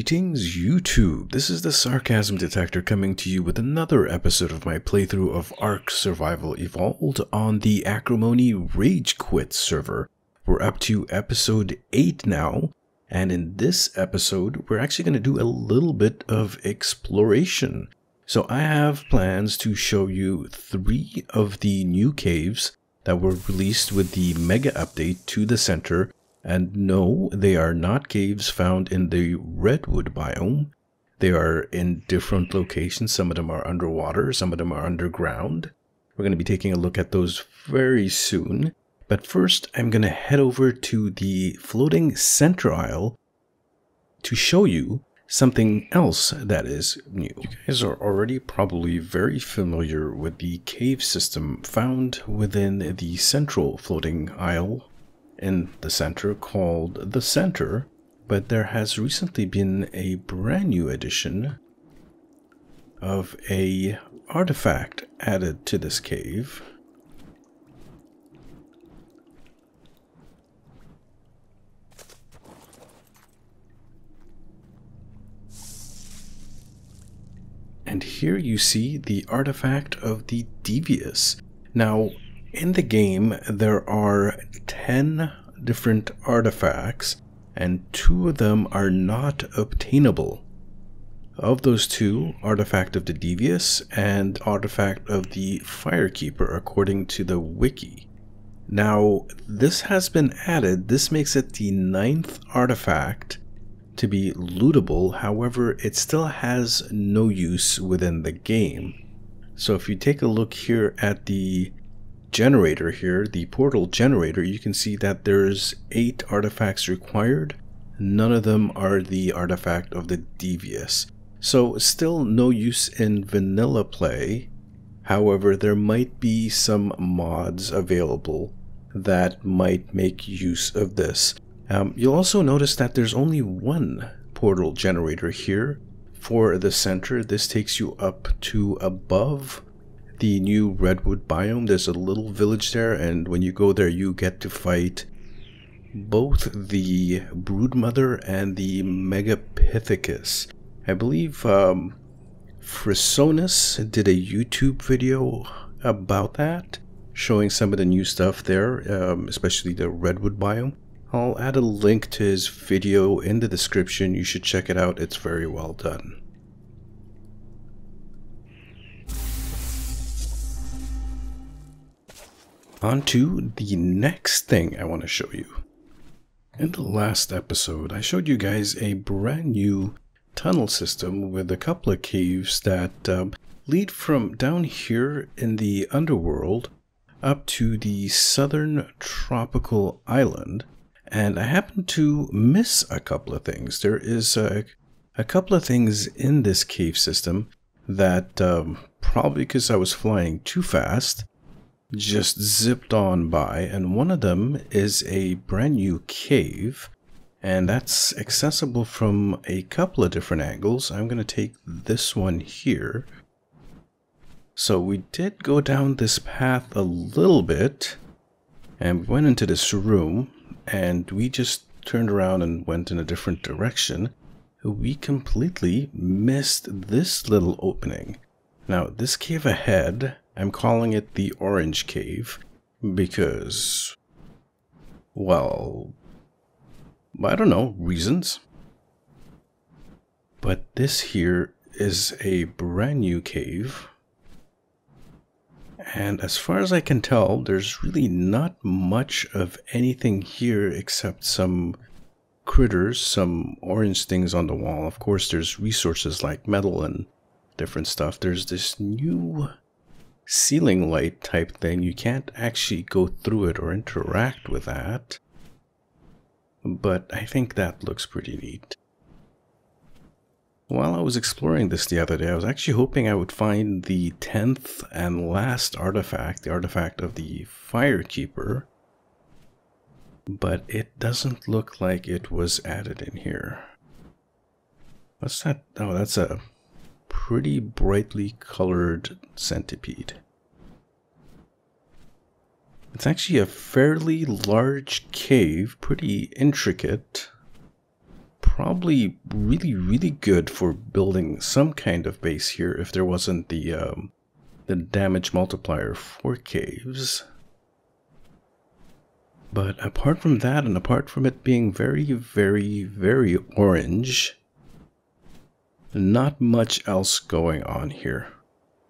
Greetings YouTube, this is the Sarcasm Detector coming to you with another episode of my playthrough of Ark Survival Evolved on the Acrimony Rage Quit server. We're up to episode 8 now, and in this episode we're actually going to do a little bit of exploration. So I have plans to show you 3 of the new caves that were released with the mega update to the center. And no, they are not caves found in the redwood biome. They are in different locations. Some of them are underwater, some of them are underground. We're going to be taking a look at those very soon. But first, I'm going to head over to the floating center isle to show you something else that is new. You guys are already probably very familiar with the cave system found within the central floating isle in the center called the Center, but there has recently been a brand new addition of a artifact added to this cave. And here you see the artifact of the Devious. Now, in the game, there are 10 different artifacts, and 2 of them are not obtainable. Of those 2, Artifact of the Devious and Artifact of the Firekeeper, according to the wiki. Now, this has been added. This makes it the 9th artifact to be lootable. However, it still has no use within the game. So if you take a look here at the generator here, the portal generator, you can see that there's 8 artifacts required. None of them are the artifact of the Devious. So still no use in vanilla play. However, there might be some mods available that might make use of this. You'll also notice that there's only 1 portal generator here for the center. This takes you up to above the new redwood biome. There's a little village there, and when you go there you get to fight both the Broodmother and the Megapithecus. I believe Frisonus did a YouTube video about that, showing some of the new stuff there, especially the redwood biome. I'll add a link to his video in the description. You should check it out. It's very well done. On to the next thing I want to show you. In the last episode, I showed you guys a brand new tunnel system with a couple of caves that lead from down here in the underworld up to the southern tropical island. And I happened to miss a couple of things. There is a couple of things in this cave system that probably because I was flying too fast, just zipped on by, and one of them is a brand new cave, and that's accessible from a couple of different angles. I'm going to take this one here. So we did go down this path a little bit, and we went into this room, and we just turned around and went in a different direction. We completely missed this little opening. Now, this cave ahead, I'm calling it the Orange Cave because, well, I don't know, reasons. But this here is a brand new cave. And as far as I can tell, there's really not much of anything here except some critters, some orange things on the wall. Of course, there's resources like metal and different stuff. There's this new ceiling light type thing. You can't actually go through it or interact with that, but I think that looks pretty neat. While I was exploring this the other day, I was actually hoping I would find the 10th and last artifact, the artifact of the Firekeeper, but it doesn't look like it was added in here. What's that? Oh, that's a pretty brightly colored centipede. It's actually a fairly large cave, pretty intricate, probably really, really good for building some kind of base here if there wasn't the damage multiplier for caves. But apart from that, and apart from it being very, very, very orange, not much else going on here.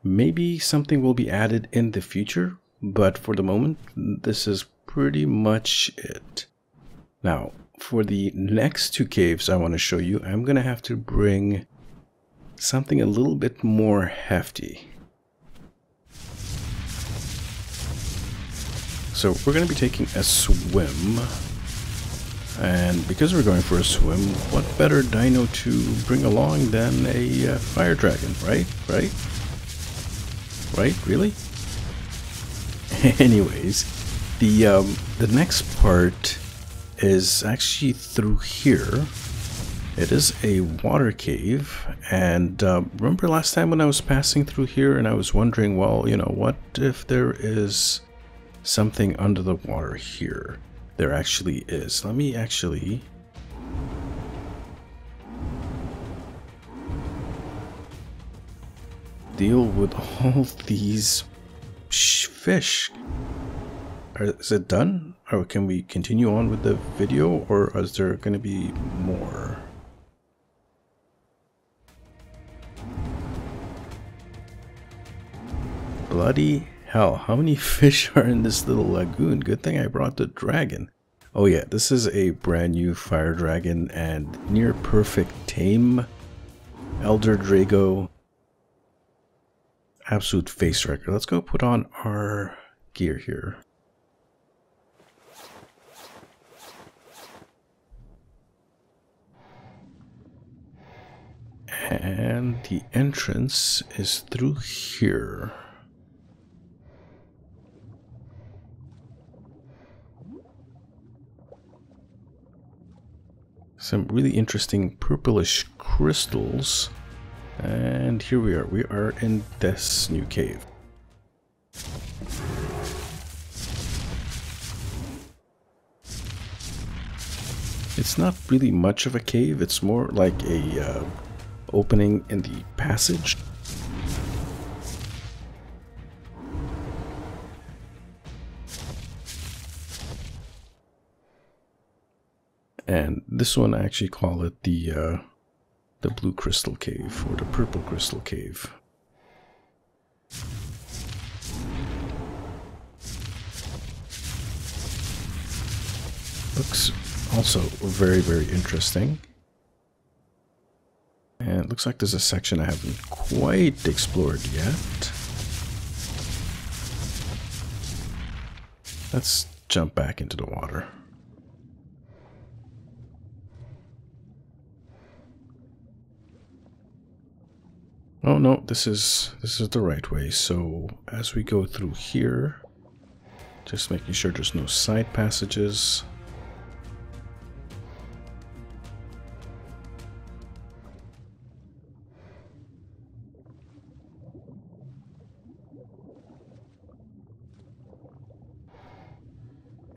Maybe something will be added in the future, but for the moment, this is pretty much it. Now, for the next two caves I want to show you, I'm going to have to bring something a little bit more hefty. So we're going to be taking a swim, and because we're going for a swim, what better dino to bring along than a fire dragon, right? Really? Anyways, the next part is actually through here. It is a water cave, and remember last time when I was passing through here and I was wondering, well, you know, what if there is something under the water here? There actually is. Let me actually deal with all these fish. Is it done? Or can we continue on with the video, or is there going to be more? Bloody hell, how many fish are in this little lagoon? Good thing I brought the dragon. Oh yeah, this is a brand new fire dragon and near perfect tame Elder Drago. Absolute face wrecker. Let's go put on our gear here. And the entrance is through here. Some really interesting purplish crystals. And here we are. We are in this new cave. It's not really much of a cave. It's more like a opening in the passage. And this one I actually call it the blue crystal cave, or the purple crystal cave. Looks also very, very interesting. And it looks like there's a section I haven't quite explored yet. Let's jump back into the water. Oh no, this is the right way. So as we go through here, just making sure there's no side passages.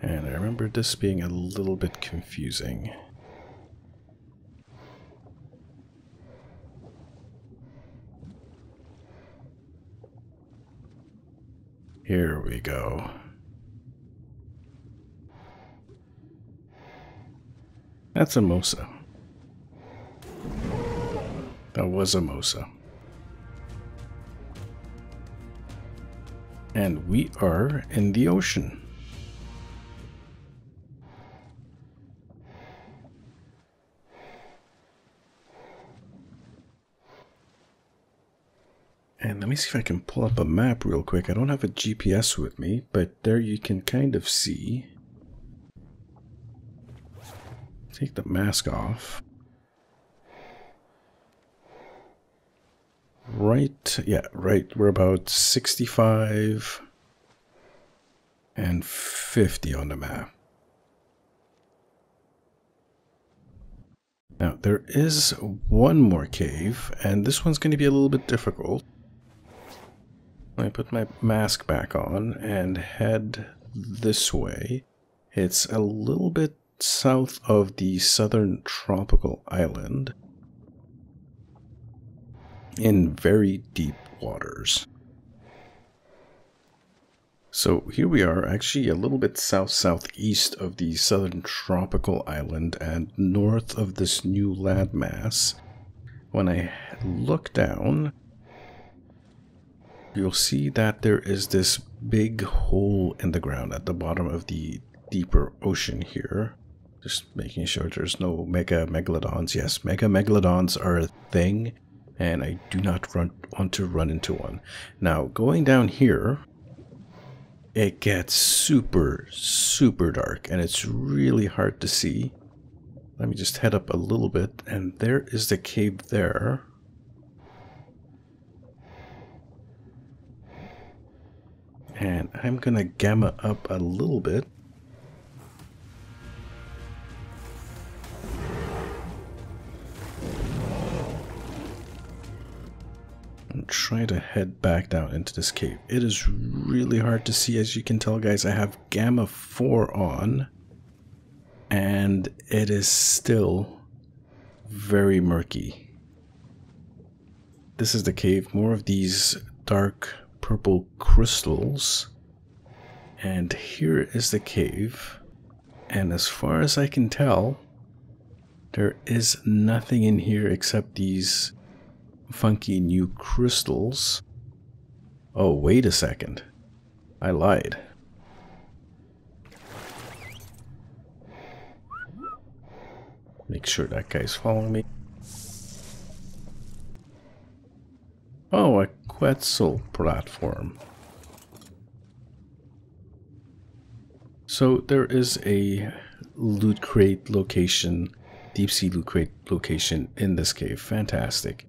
And I remember this being a little bit confusing. Here we go. That's a Mosa. That was a Mosa. And we are in the ocean. And let me see if I can pull up a map real quick. I don't have a GPS with me, but there you can kind of see. Take the mask off. Right, yeah, right. We're about 65 and 50 on the map. Now, there is one more cave, and this one's going to be a little bit difficult. I put my mask back on and head this way. It's a little bit south of the southern tropical island in very deep waters. So here we are, actually a little bit south-southeast of the southern tropical island and north of this new landmass. When I look down, you'll see that there is this big hole in the ground at the bottom of the deeper ocean here. Just making sure there's no mega megalodons. Yes, mega megalodons are a thing, and I do not want to run into one. Now, going down here, it gets super, super dark, and it's really hard to see. Let me just head up a little bit, and there is the cave there. And I'm gonna gamma up a little bit. And try to head back down into this cave. It is really hard to see, as you can tell, guys. I have gamma 4 on, and it is still very murky. This is the cave. More of these dark purple crystals. And here is the cave. And as far as I can tell, there is nothing in here except these funky new crystals. Oh, wait a second. I lied. Make sure that guy's following me. Oh, a Quetzal platform. So there is a loot crate location, deep sea loot crate location in this cave. Fantastic.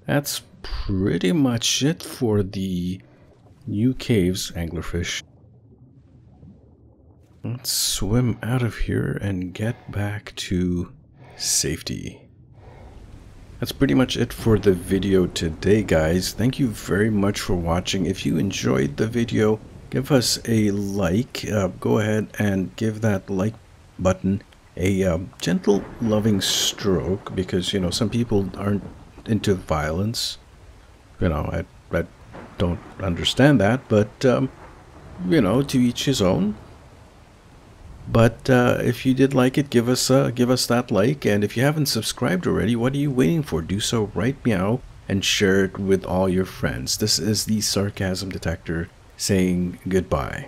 That's pretty much it for the new caves, anglerfish. Let's swim out of here and get back to safety. That's pretty much it for the video today, guys. Thank you very much for watching. If you enjoyed the video, give us a like. Go ahead and give that like button a gentle, loving stroke, because, you know, some people aren't into violence. You know, I don't understand that, but, you know, to each his own. But if you did like it, give us that like, and if you haven't subscribed already, what are you waiting for? Do so right meow and share it with all your friends. This is the Sarcasm Detector saying goodbye.